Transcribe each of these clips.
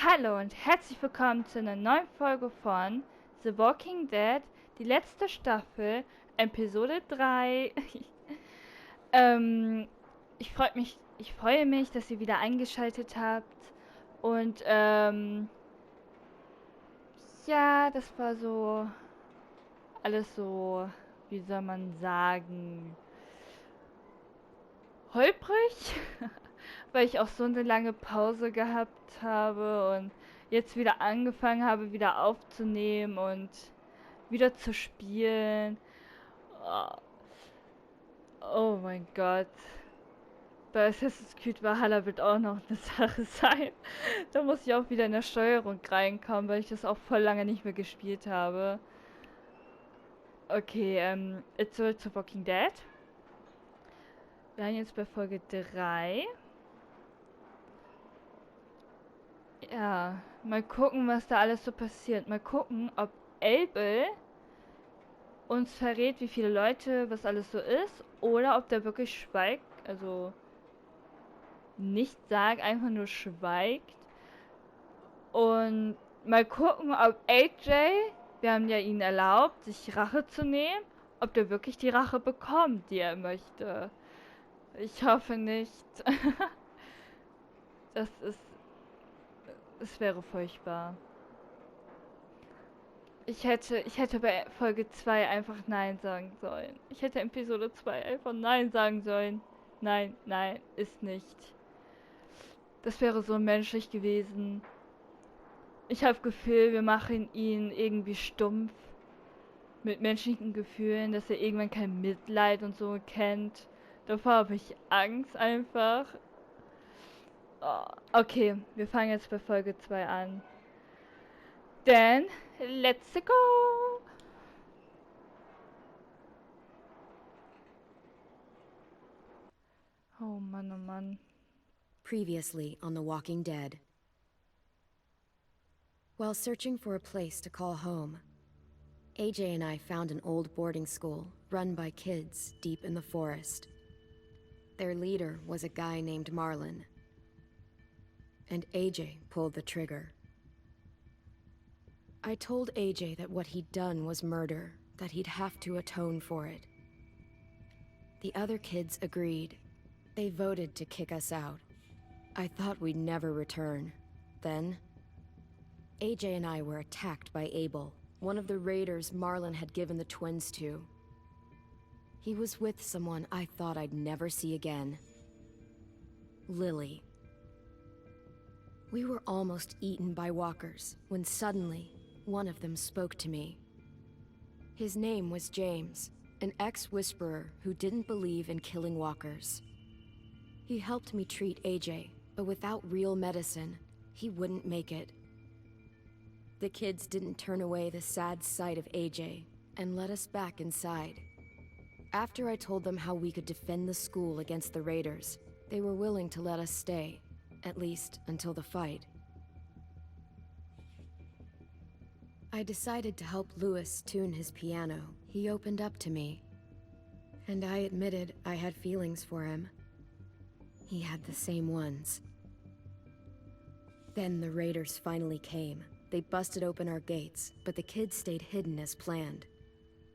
Hallo und herzlich willkommen zu einer neuen Folge von The Walking Dead, die letzte Staffel, Episode 3. ähm, ich freue mich, dass ihr wieder eingeschaltet habt. Und ja, das war so alles so, wie soll man sagen, holprig, weil ich auch so eine lange Pause gehabt habe und jetzt wieder angefangen habe, wieder aufzunehmen und wieder zu spielen. Oh, oh mein Gott. Bei Assassin's Creed Valhalla wird auch noch eine Sache sein. Da muss ich auch wieder in der Steuerung reinkommen, weil ich das auch voll lange nicht mehr gespielt habe. Okay, zurück zu Walking Dead. Wir sind jetzt bei Folge 3. Ja, mal gucken, was da alles so passiert. Mal gucken, ob Abel uns verrät, wie viele Leute, was alles so ist, oder ob der wirklich schweigt, also nicht sagt, einfach nur schweigt. Und mal gucken, ob AJ, wir haben ja ihn erlaubt, sich Rache zu nehmen, ob der wirklich die Rache bekommt, die er möchte. Ich hoffe nicht. Das ist, es wäre furchtbar. Ich hätte bei Folge 2 einfach Nein sagen sollen. Ich hätte Episode 2 einfach Nein sagen sollen. Nein, nein, ist nicht. Das wäre so menschlich gewesen. Ich habe Gefühl, wir machen ihn irgendwie stumpf mit menschlichen Gefühlen, dass er irgendwann kein Mitleid und so kennt. Davor habe ich Angst einfach. Oh, okay, wir fangen jetzt bei Folge 2 an. Denn, let's go! Oh Mann, oh Mann. Previously on The Walking Dead. While searching for a place to call home, AJ and I found an old boarding school run by kids deep in the forest. Their leader was a guy named Marlon, and AJ pulled the trigger. I told AJ that what he'd done was murder, that he'd have to atone for it. The other kids agreed. They voted to kick us out. I thought we'd never return. Then, AJ and I were attacked by Abel, one of the raiders Marlon had given the twins to. He was with someone I thought I'd never see again. Lily. We were almost eaten by walkers when suddenly one of them spoke to me. His name was James, an ex-whisperer who didn't believe in killing walkers. He helped me treat AJ, but without real medicine, he wouldn't make it. The kids didn't turn away the sad sight of AJ and let us back inside. After I told them how we could defend the school against the raiders, they were willing to let us stay, at least until the fight. I decided to help Louis tune his piano. He opened up to me, and I admitted I had feelings for him. He had the same ones. Then the raiders finally came. They busted open our gates, but the kids stayed hidden as planned.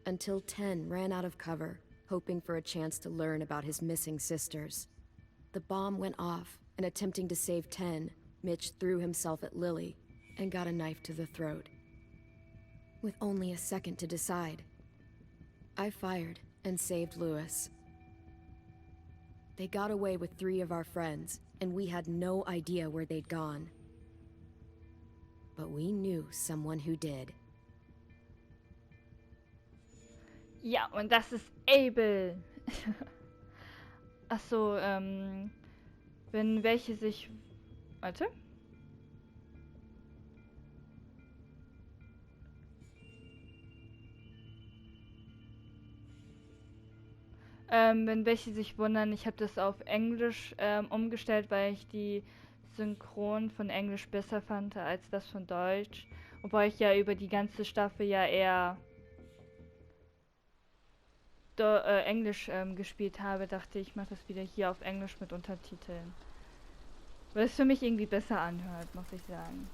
Until 10 ran out of cover, hoping for a chance to learn about his missing sisters. The bomb went off, and attempting to save 10, Mitch threw himself at Lily and got a knife to the throat. With only a second to decide, I fired and saved Louis. They got away with 3 of our friends, and we had no idea where they'd gone. But we knew someone who did. Ja, und das ist Abel. Achso, wenn welche sich... Warte. Wenn welche sich wundern, ich habe das auf Englisch umgestellt, weil ich die Synchron von Englisch besser fand als das von Deutsch. Wobei ich ja über die ganze Staffel ja eher Englisch gespielt habe, dachte ich, mache das wieder hier auf Englisch mit Untertiteln. Weil es für mich irgendwie besser anhört, muss ich sagen.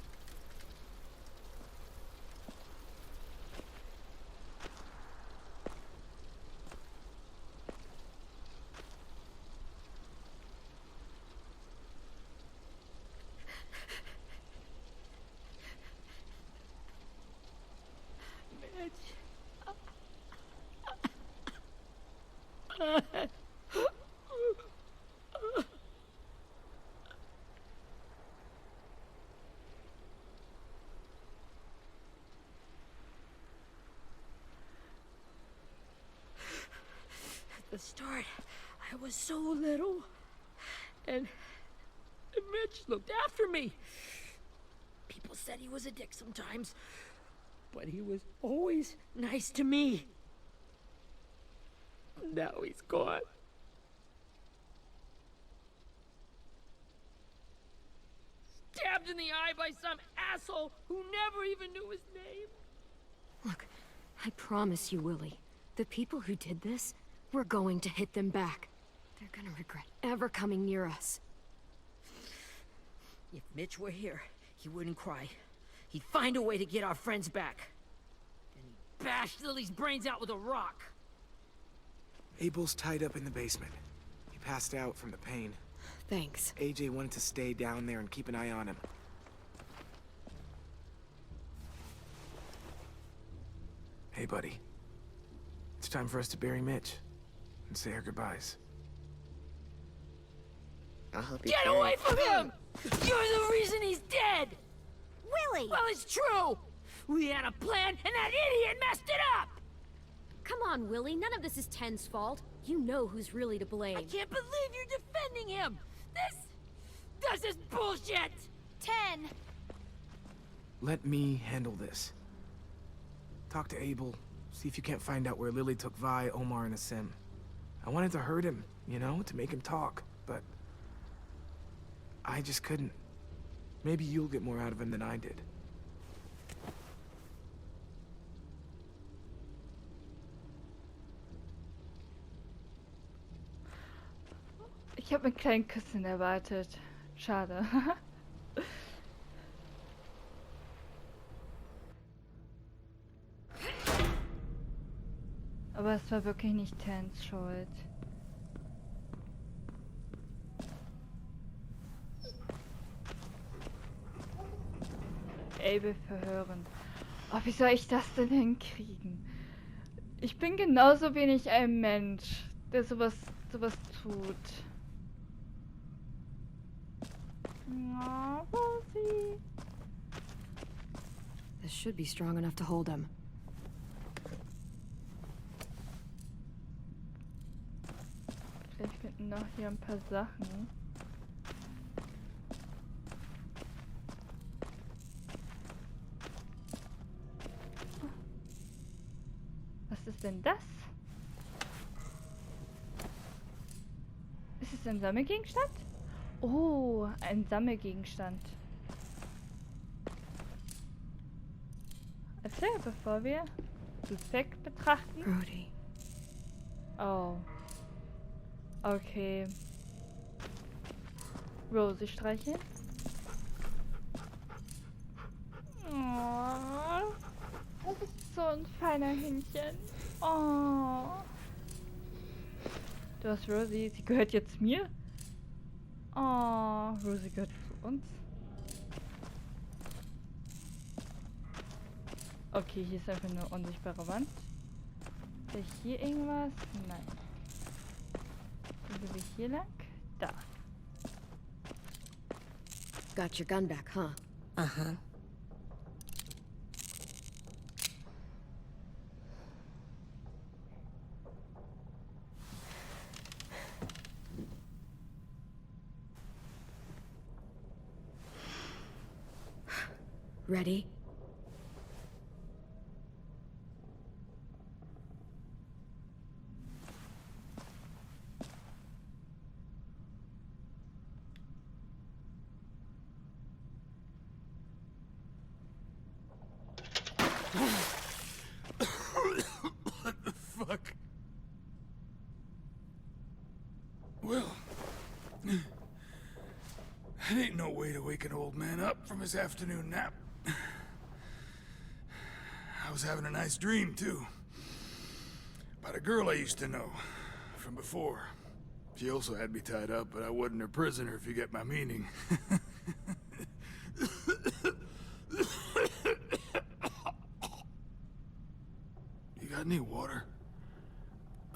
At the start, I was so little, and Mitch looked after me. People said he was a dick sometimes, but he was always nice to me. Now he's gone. Stabbed in the eye by some asshole who never even knew his name. Look, I promise you, Willie, the people who did this, we're going to hit them back. They're gonna regret ever coming near us. If Mitch were here, he wouldn't cry. He'd find a way to get our friends back. And he'd bash Lily's brains out with a rock. Abel's tied up in the basement. He passed out from the pain. Thanks. AJ wanted to stay down there and keep an eye on him. Hey, buddy. It's time for us to bury Mitch and say our goodbyes. I hope he Get away from him! You're the reason he's dead! Willie! Well, it's true! We had a plan, and that idiot messed it up! Come on, Willie, none of this is Ten's fault. You know who's really to blame. I can't believe you're defending him! This is bullshit! 10! Let me handle this. Talk to Abel. See if you can't find out where Lily took Vi, Omar, and Asim. I wanted to hurt him, you know, to make him talk, but I just couldn't. Maybe you'll get more out of him than I did. Ich habe einen kleinen Küssen erwartet. Schade. Aber es war wirklich nicht Tans Schuld. Abel verhören. Oh, wie soll ich das denn hinkriegen? Ich bin genauso wenig ein Mensch, der sowas tut. Oh, Rosie. This should be strong enough to hold him. Vielleicht finden noch hier ein paar Sachen. Was ist denn das? Ist es ein Sammelgegenstand? Oh, ein Sammelgegenstand. Erzähl, bevor wir Suspekt betrachten. Brody. Oh. Okay. Rosie streicheln. Oh, das ist so ein feiner Händchen. Oh. Du hast Rosie, sie gehört jetzt mir? Oh, Rosie gehört zu uns. Okay, hier ist einfach eine unsichtbare Wand. Sehe ich hier irgendwas? Nein. Dann gehen wir hier lang. Da. Got your gun back, huh? Uh-huh. Ready? What the fuck? Well, It ain't no way to wake an old man up from his afternoon nap. I was having a nice dream, too. About a girl I used to know from before. She also had me tied up, but I wasn't her prisoner, if you get my meaning. You got any water?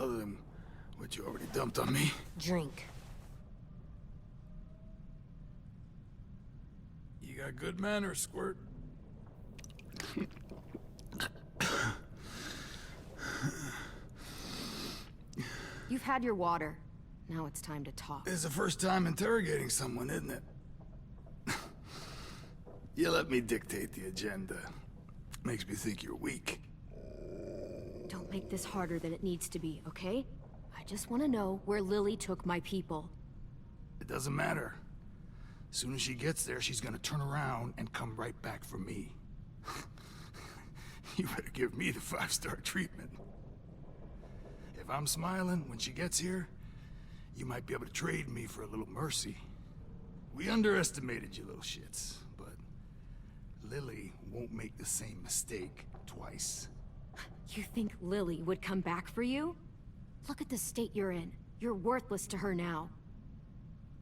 Other than what you already dumped on me? Drink. You got good manners, Squirt. You've had your water. Now it's time to talk. It's the first time interrogating someone, isn't it? You let me dictate the agenda. Makes me think you're weak. Don't make this harder than it needs to be, okay? I just want to know where Lily took my people. It doesn't matter. As soon as she gets there, she's gonna turn around and come right back for me. You better give me the 5-star treatment. If I'm smiling when she gets here, you might be able to trade me for a little mercy. We underestimated you little shits, but Lily won't make the same mistake twice. You think Lily would come back for you? Look at the state you're in. You're worthless to her now.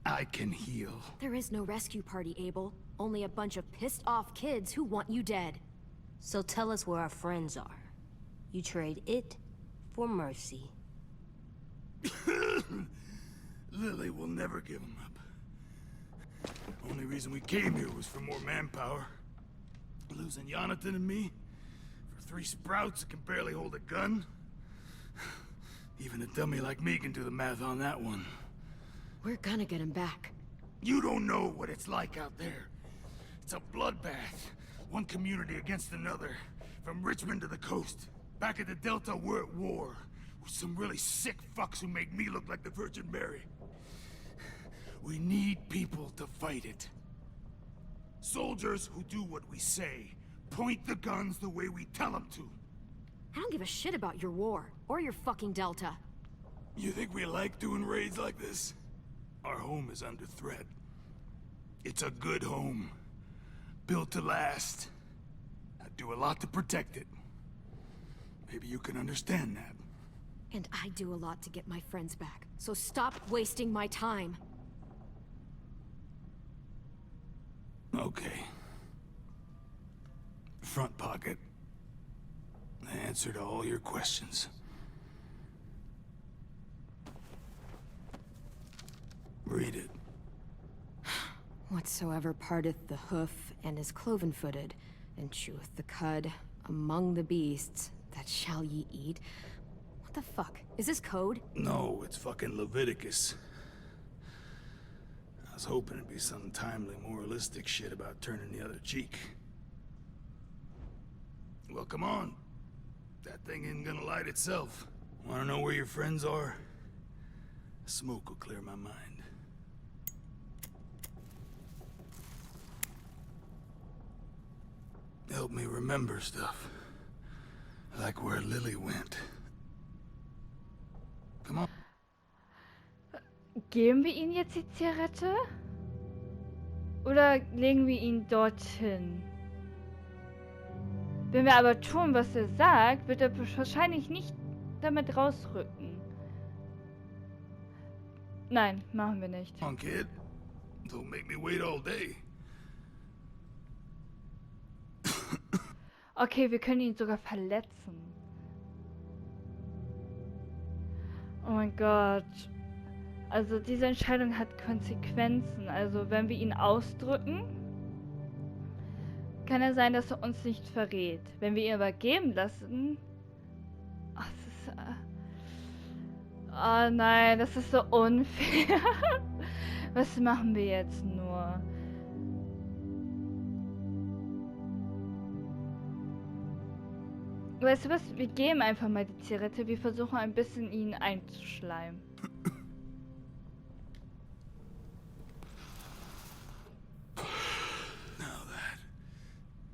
I can heal. There is no rescue party, Abel. Only a bunch of pissed-off kids who want you dead. So tell us where our friends are. You trade it for mercy. Lily will never give him up. Only reason we came here was for more manpower. Losing Jonathan and me for 3 sprouts that can barely hold a gun. Even a dummy like me can do the math on that one. We're gonna get him back. You don't know what it's like out there. It's a bloodbath. One community against another. From Richmond to the coast. Back at the Delta, we're at war. With some really sick fucks who make me look like the Virgin Mary. We need people to fight it. Soldiers who do what we say. Point the guns the way we tell them to. I don't give a shit about your war, or your fucking Delta. You think we like doing raids like this? Our home is under threat. It's a good home. Built to last. I'd do a lot to protect it. Maybe you can understand that. And I do a lot to get my friends back, so stop wasting my time. Okay. Front pocket. The answer to all your questions. Read it. Whatsoever parteth the hoof, and is cloven-footed, and cheweth the cud, among the beasts, that shall ye eat. What the fuck? Is this code? No, it's fucking Leviticus. I was hoping it'd be some timely, moralistic shit about turning the other cheek. Well, come on. That thing ain't gonna light itself. Wanna know where your friends are? Smoke will clear my mind. Help me remember stuff. Like where Lily went. Come on. Geben wir ihm jetzt die Zigarette? Oder legen wir ihn dorthin? Wenn wir aber tun, was er sagt, wird er wahrscheinlich nicht damit rausrücken. Nein, machen wir nicht. Come on, kid. Don't make me wait all day. Okay, wir können ihn sogar verletzen. Oh mein Gott. Also diese Entscheidung hat Konsequenzen. Also wenn wir ihn ausdrücken, kann er sein, dass er uns nicht verrät. Wenn wir ihn aber gehen lassen... Ach, das ist... Oh nein, das ist so unfair. Was machen wir jetzt nur? Weißt du was? Wir geben einfach mal die Zigarette. Wir versuchen ein bisschen ihn einzuschleimen. Now that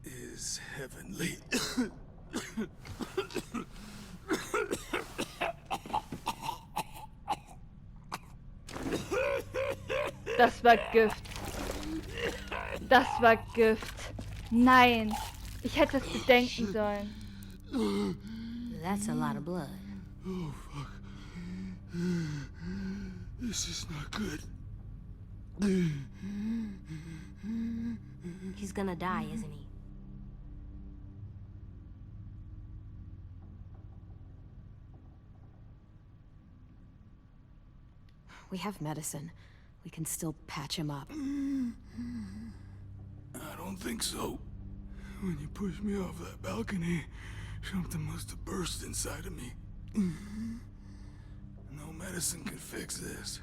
is heavenly. Das war Gift. Das war Gift. Nein. Ich hätte es bedenken sollen. That's a lot of blood. Oh, fuck. This is not good. He's gonna die, isn't he? We have medicine. We can still patch him up. I don't think so. When you pushed me off that balcony, something must have burst inside of me. No medicine can fix this.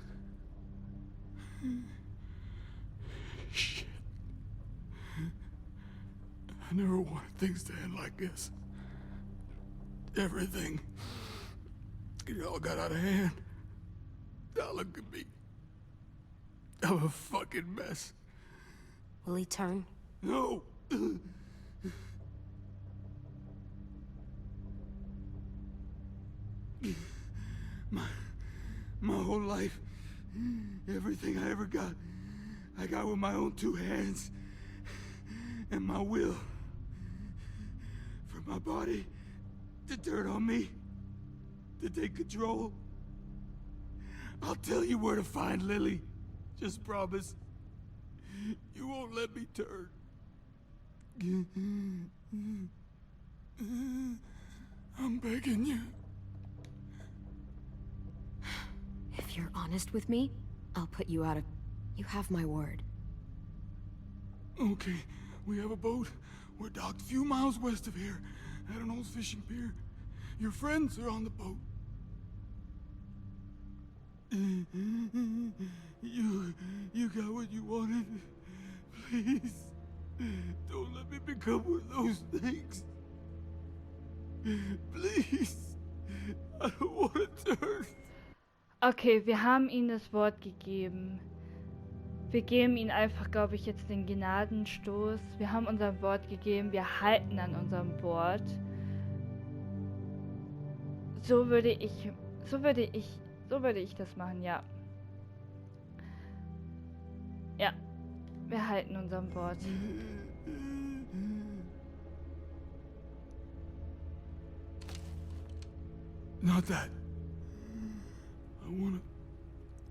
Shit. I never wanted things to end like this. Everything. It all got out of hand. Now look at me. I'm a fucking mess. Will he turn? No! My whole life, everything I ever got, I got with my own two hands and my will. For my body to turn on me, to take control. I'll tell you where to find Lily. Just promise. You won't let me turn. I'm begging you. If you're honest with me, I'll put you out of... You have my word. Okay, we have a boat. We're docked a few miles west of here, at an old fishing pier. Your friends are on the boat. You got what you wanted. Please, don't let me become one of those things. Please, I don't want to turn. Okay, wir haben ihm das Wort gegeben. Wir geben ihm einfach, glaube ich, jetzt den Gnadenstoß. Wir haben unser Wort gegeben. Wir halten an unserem Wort. So würde ich das machen, ja. Ja, wir halten unserem Wort. Not that. I wanna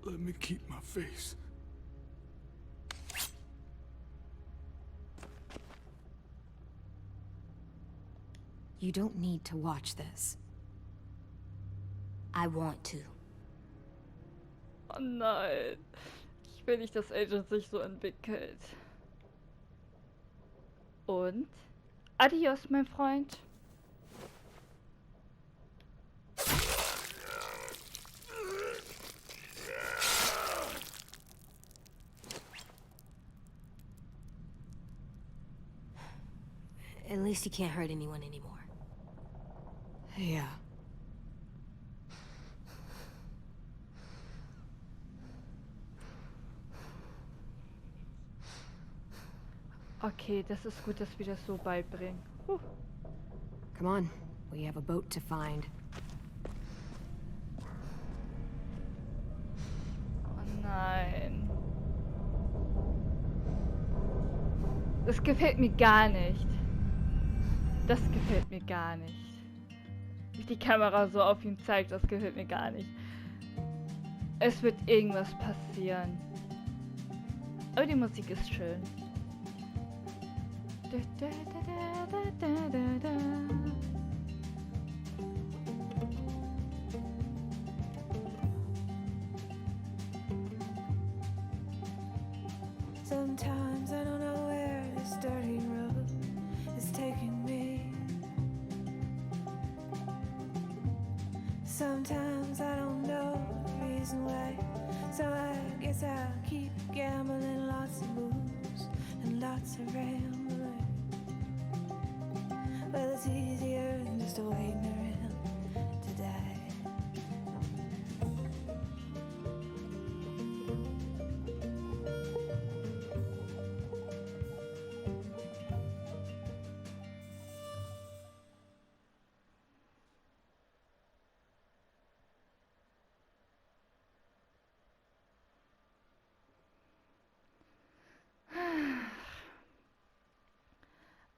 let me keep my face. You don't need to watch this. I want to. Oh nein. Ich will nicht, dass Agent sich so entwickelt. Und? Adios, mein Freund. At least he can't hurt anyone anymore. Yeah. Okay, das ist gut, dass wir das so beibringen. Come on, we have a boat to find. Oh nein. Das gefällt mir gar nicht. Das gefällt mir gar nicht. Wie die Kamera so auf ihn zeigt, das gefällt mir gar nicht. Es wird irgendwas passieren. Aber die Musik ist schön. Sometimes I don't know where this dirty road is taking me. Sometimes I don't know the reason why. So I guess I'll keep gambling, lots of moves and lots of rambling. Well, it's easier than just waiting around to die.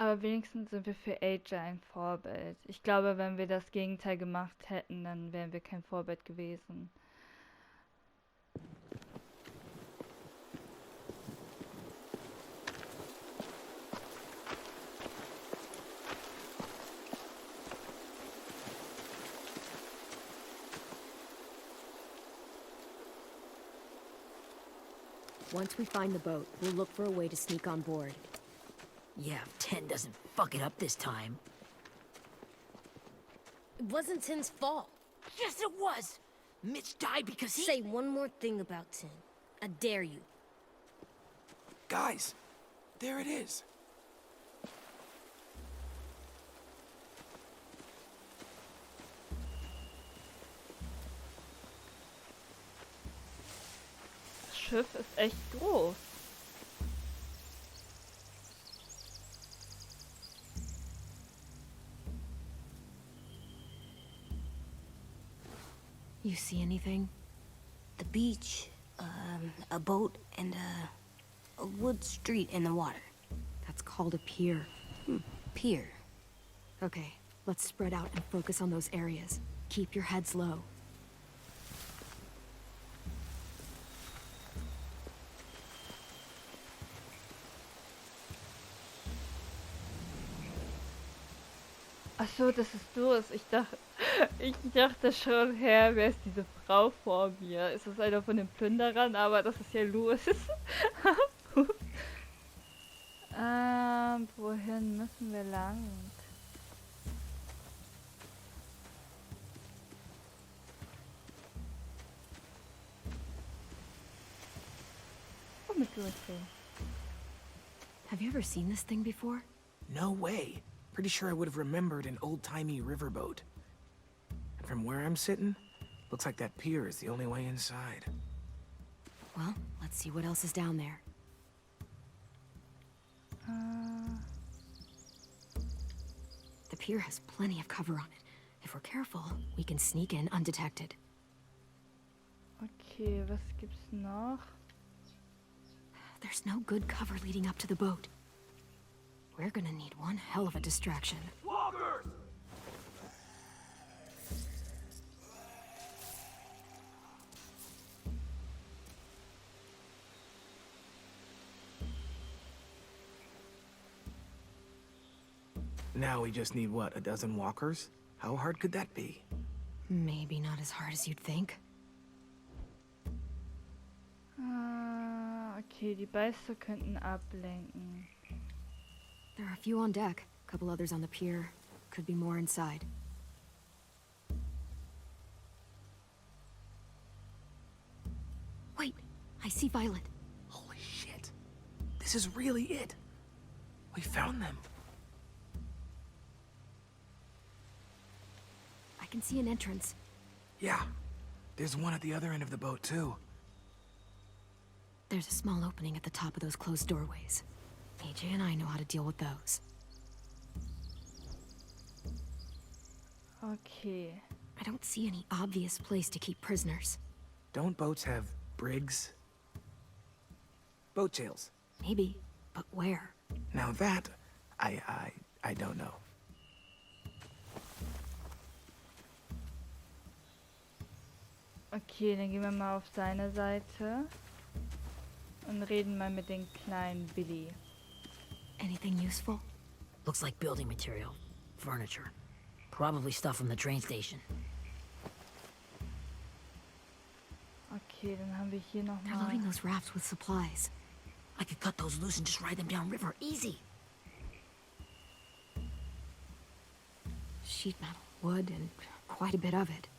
Aber wenigstens sind wir für AJ ein Vorbild. Ich glaube, wenn wir das Gegenteil gemacht hätten, dann wären wir kein Vorbild gewesen. Once we find the boat, we'll look for a way to sneak on board. Yeah, if 10 doesn't fuck it up this time. It wasn't Tin's fault. Yes, it was! Mitch died because he... Say one more thing about Tin. I dare you. Guys, there it is. Das Schiff ist echt groß. You see anything? The beach, a boat, and a wood street in the water. That's called a pier. Pier. Okay, let's spread out and focus on those areas. Keep your heads low. Ach so, das ist los. Ich dachte schon, wer ist diese Frau vor mir? Ist das einer von den Plünderern? Aber das ist ja Louis. Wohin müssen wir lang? Oh, mit Louis. Have you ever seen this thing before? No way. Pretty sure I would have remembered an old-timey riverboat. And from where I'm sitting, looks like that pier is the only way inside. Well, let's see what else is down there. The pier has plenty of cover on it. If we're careful, we can sneak in undetected. Okay, was gibt's noch? There's no good cover leading up to the boat. We're gonna need one hell of a distraction. Walkers! Now we just need, what, a dozen walkers? How hard could that be? Maybe not as hard as you'd think. Okay, die Beißer könnten ablenken. There are a few on deck, a couple others on the pier. Could be more inside. Wait, I see Violet. Holy shit. This is really it. We found them. I can see an entrance. Yeah. There's one at the other end of the boat, too. There's a small opening at the top of those closed doorways. AJ and I know how to deal with those. Okay. I don't see any obvious place to keep prisoners. Don't boats have brigs? Boat jails. Maybe, but where? Now that, I don't know. Okay, dann gehen wir mal auf seine Seite und reden mal mit dem kleinen Billy. Anything useful? Looks like building material. Furniture. Probably stuff from the train station. Okay, dann haben wir hier noch They're mal. loading those rafts with supplies. I could cut those loose and just ride them downriver. Easy. Sheet metal, wood, and quite a bit of it.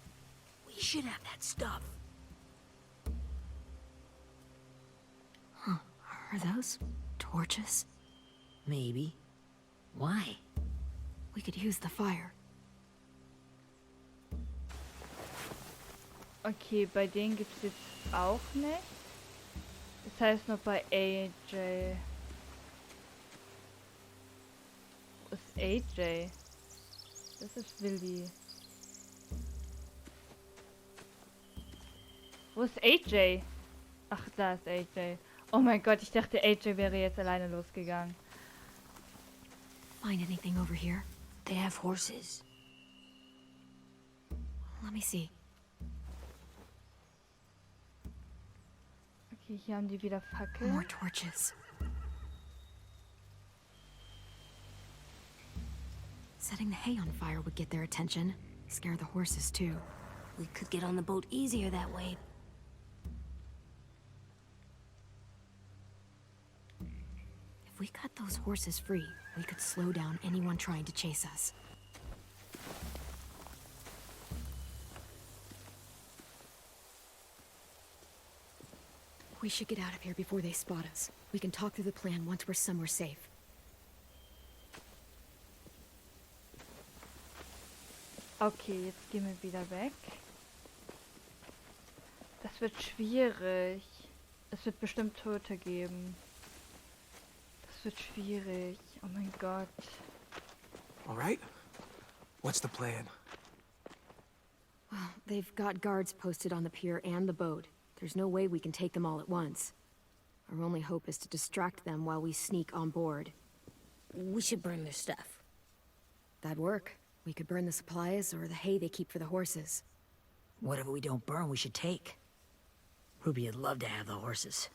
We should have that stuff. Huh. Are those torches? Maybe. Why? We could use the fire. Okay, bei denen gibt es jetzt auch nicht. Das heißt noch bei AJ. Wo ist AJ? Das ist Willi. Wo ist AJ? Ach, da ist AJ. Oh mein Gott, ich dachte AJ wäre jetzt alleine losgegangen. find anything over here. They have horses. Let me see. Okay, hier haben die wieder Fackeln. More torches. Setting the hay on fire would get their attention. Scare the horses, too. We could get on the boat easier that way. If we cut those horses free, we could slow down anyone trying to chase us. We should get out of here before they spot us. We can talk through the plan once we're somewhere safe. Okay, jetzt gehen wir wieder weg. Das wird schwierig. Es wird bestimmt Tote geben. Das wird schwierig. Oh mein Gott. All right? What's the plan? Well, they've got guards posted on the pier and the boat. There's no way we can take them all at once. Our only hope is to distract them while we sneak on board. We should burn their stuff. That'd work. We could burn the supplies or the hay they keep for the horses. Whatever we don't burn, we should take. Ruby would love to have the horses.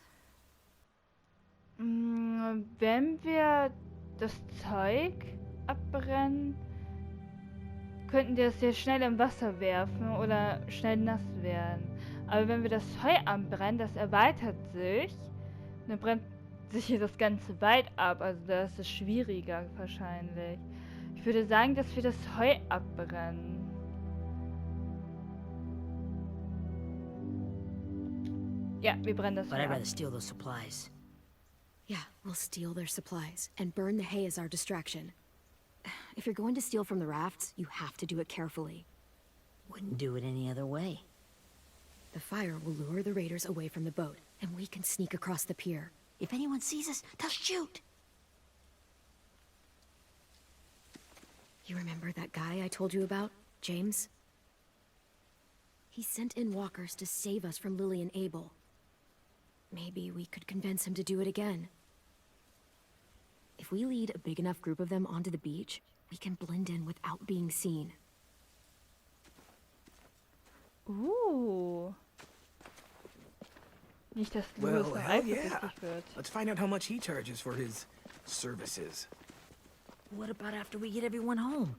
Wenn wir das Zeug abbrennen, könnten wir es sehr schnell im Wasser werfen oder schnell nass werden. Aber wenn wir das Heu anbrennen, das erweitert sich, dann brennt sich hier das ganze Wald ab. Also da ist es schwieriger wahrscheinlich. Ich würde sagen, dass wir das Heu abbrennen. Ja, wir brennen das But Heu I'd ab. rather steal those supplies. Yeah, we'll steal their supplies and burn the hay as our distraction. If you're going to steal from the rafts, you have to do it carefully. Wouldn't do it any other way. The fire will lure the raiders away from the boat, and we can sneak across the pier. If anyone sees us, they'll shoot. You remember that guy I told you about, James? He sent in walkers to save us from Lily and Abel. Maybe we could convince him to do it again. If we lead a big enough group of them onto the beach, we can blend in without being seen. Nicht, dass Well, Louis noch hell yeah. eifersüchtig wird. Let's find out how much he charges for his services. What about after we get everyone home?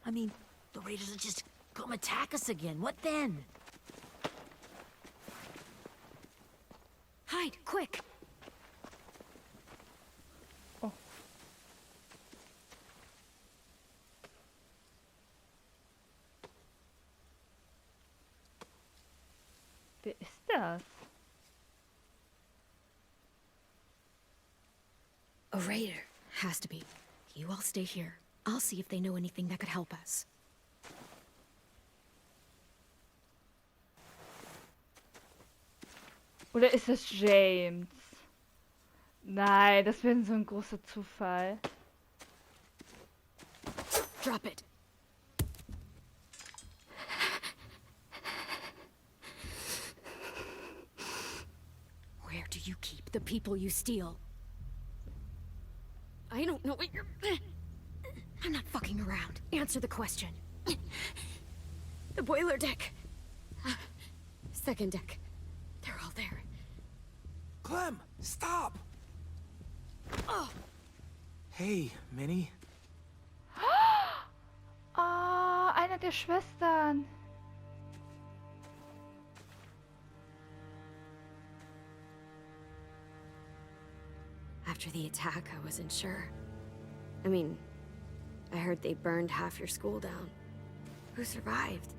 I mean, the raiders will just come attack us again. What then? Hide, quick! Oh. Wer ist das? A raider. Has to be. You all stay here. I'll see if they know anything that could help us. Oder ist es James? Nein, das wäre so ein großer Zufall. Drop it. Where do you keep the people you steal? I don't know what you're... I'm not fucking around. Answer the question. The boiler deck. Second deck. They're all there. Clem, stop! Oh! Hey, Minnie. Oh, einer der Schwestern. After the attack, I wasn't sure. I mean, I heard they burned half your school down. Who survived?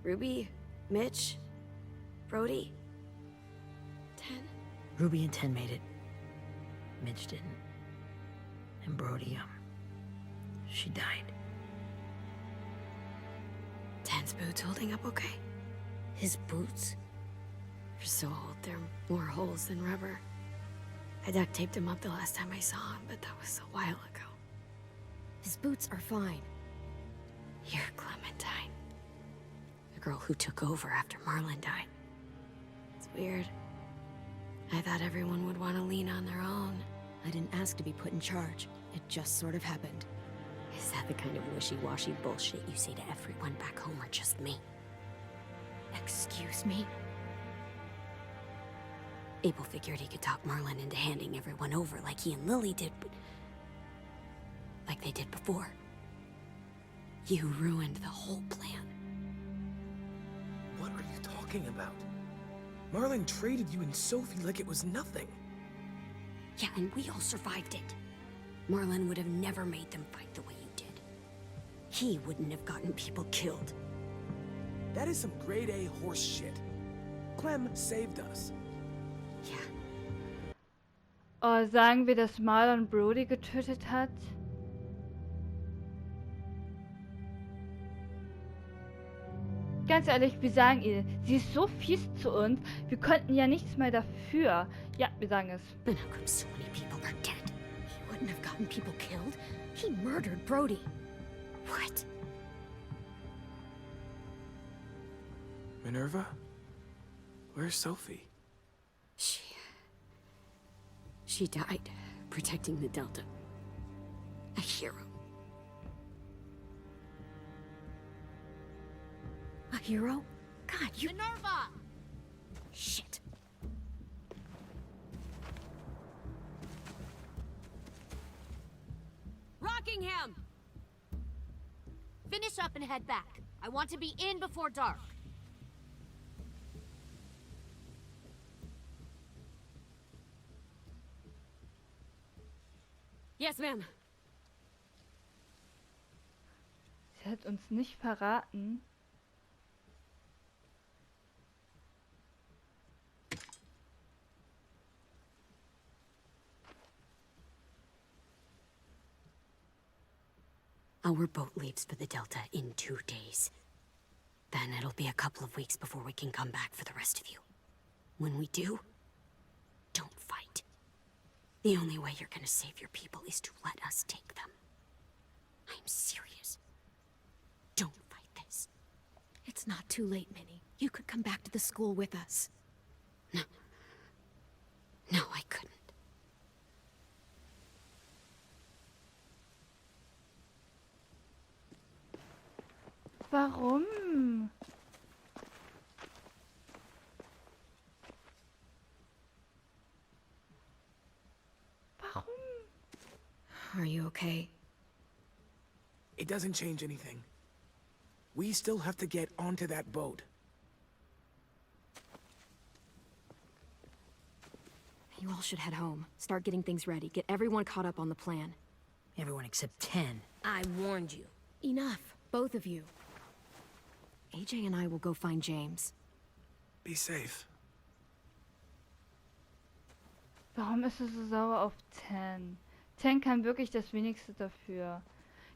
Ruby? Mitch? Brody? 10? Ruby and 10 made it. Mitch didn't. And Brody, she died. 10's boots holding up okay? His boots? They're so old, there are more holes than rubber. I duct taped him up the last time I saw him, but that was a while ago. His boots are fine. You're Clementine. The girl who took over after Marlon died. It's weird. I thought everyone would want to lean on their own. I didn't ask to be put in charge. It just sort of happened. Is that the kind of wishy-washy bullshit you say to everyone back home or just me? Excuse me? Abel figured he could talk Marlin into handing everyone over like he and Lily did, but... like they did before. You ruined the whole plan. What are you talking about? Marlin traded you and Sophie like it was nothing. Yeah, and we all survived it. Marlin would have never made them fight the way you did. He wouldn't have gotten people killed. That is some grade A horse shit. Clem saved us. Ja. Oh, sagen wir, dass Marlon Brody getötet hat? Ganz ehrlich, wir sagen ihr, sie ist so fies zu uns, wir konnten ja nichts mehr dafür. Ja, wir sagen es. And how come so many people are dead? He wouldn't have gotten people killed. He murdered Brody. What? Minerva? Where's Sophie? She died protecting the Delta. A hero. A hero? God, you... Minerva! Shit. Rockingham! Finish up and head back. I want to be in before dark. Yes, ma'am. Sie hat uns nicht verraten. Our boat leaves for the Delta in 2 days. Then it'll be a couple of weeks before we can come back for the rest of you. When we do, don't fight. The only way you're gonna save your people is to let us take them. I'm serious. Don't fight this. It's not too late, Minnie. You could come back to the school with us. No. No, I couldn't. Warum? Warum? Are you okay? It doesn't change anything. We still have to get onto that boat. You all should head home. Start getting things ready. Get everyone caught up on the plan. Everyone except 10. I warned you. Enough. Both of you. AJ and I will go find James. Be safe. Warum ist er so sauer auf 10? 10 kann wirklich das Wenigste dafür.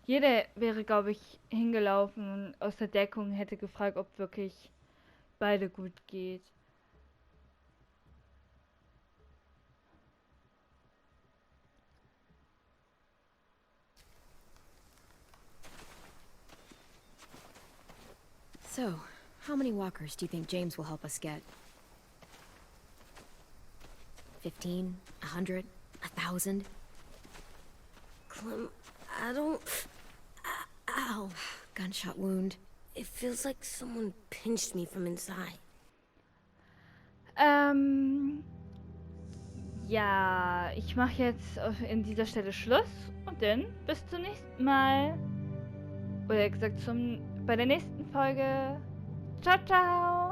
Jeder wäre, glaube ich, hingelaufen und aus der Deckung hätte gefragt, ob wirklich beide gut geht. So, how many walkers do you think James will help us get? 15? 100? 1,000? Clem, I don't... Ow. Gunshot wound. It feels like someone pinched me from inside. Ja, ich mache jetzt in dieser Stelle Schluss und dann bis zum nächsten Mal. Oder gesagt, bei der nächsten Folge. Ciao, ciao!